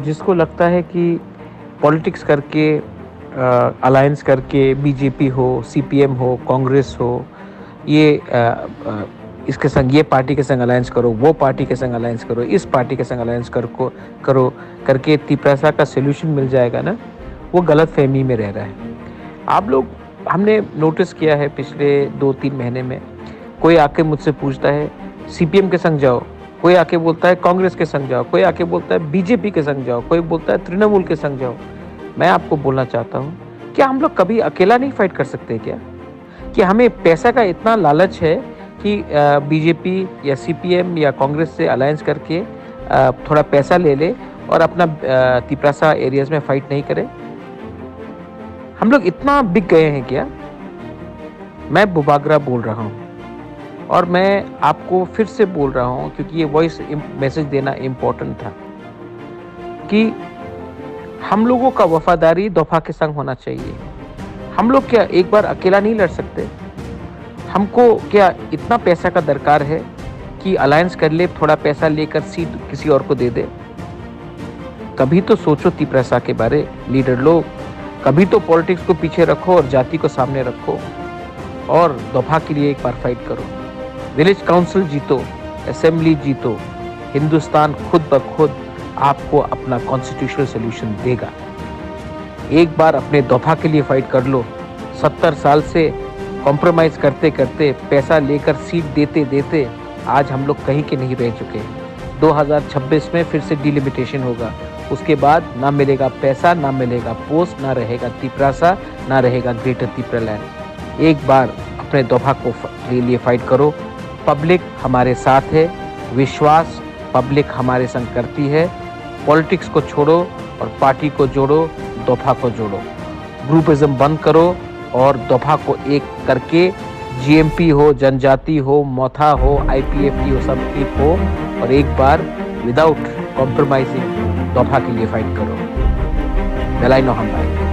जिसको लगता है कि पॉलिटिक्स करके अलायंस करके बीजेपी हो, सीपीएम हो, कांग्रेस हो, ये इसके संग ये पार्टी के संग अलायंस करो, वो पार्टी के संग अलायंस करो, इस पार्टी के संग अलायंस करो करके तिपरासा का सोल्यूशन मिल जाएगा ना, वो गलत फहमी में रह रहा है। आप लोग, हमने नोटिस किया है पिछले 2-3 महीने में, कोई आके मुझसे पूछता है सीपीएम के संग जाओ, कोई आके बोलता है कांग्रेस के संग जाओ, कोई आके बोलता है बीजेपी के संग जाओ, कोई बोलता है तृणमूल के संग जाओ। मैं आपको बोलना चाहता हूँ, क्या हम लोग कभी अकेला नहीं फाइट कर सकते क्या? कि हमें पैसा का इतना लालच है कि बीजेपी या सीपीएम या कांग्रेस से अलायंस करके थोड़ा पैसा ले ले और अपना तिपरासा एरियाज में फाइट नहीं करे? हम लोग इतना बिक गए हैं क्या? मैं बुबागरा बोल रहा हूँ और मैं आपको फिर से बोल रहा हूँ क्योंकि ये वॉइस मैसेज देना इम्पोर्टेंट था कि हम लोगों का वफादारी दफा के संग होना चाहिए। हम लोग क्या एक बार अकेला नहीं लड़ सकते? हमको क्या इतना पैसा का दरकार है कि अलायंस कर ले, थोड़ा पैसा लेकर सीट किसी और को दे दे? कभी तो सोचो तिपरासा के बारे, लीडर लोग। कभी तो पॉलिटिक्स को पीछे रखो और जाति को सामने रखो और दफा के लिए एक बार फाइट करो। विलेज काउंसिल जीतो, असेंबली जीतो, हिंदुस्तान खुद ब खुद आपको अपना कॉन्स्टिट्यूशनल सोल्यूशन देगा। एक बार अपने दफा के लिए फाइट कर लो। 70 साल से कॉम्प्रोमाइज करते करते, पैसा लेकर सीट देते देते आज हम लोग कहीं के नहीं रह चुके। 2026 में फिर से डिलिमिटेशन होगा, उसके बाद ना मिलेगा पैसा, ना मिलेगा पोस्ट, ना रहेगा तिपरासा, ना रहेगा ग्रेटर तिपरालैंड। एक बार अपने दफा को के लिए फाइट करो। पब्लिक हमारे साथ है, विश्वास पब्लिक हमारे संग करती है। पॉलिटिक्स को छोड़ो और पार्टी को जोड़ो, दफा को जोड़ो। ग्रुपिज्म बंद करो और दफा को एक करके जीएमपी हो, जनजाति हो, मोथा हो, आईपीएफटी हो, सब एक हो और एक बार विदाउट कॉम्प्रोमाइजिंग दफा के लिए फाइट करो। बेलाई नौहम भाई।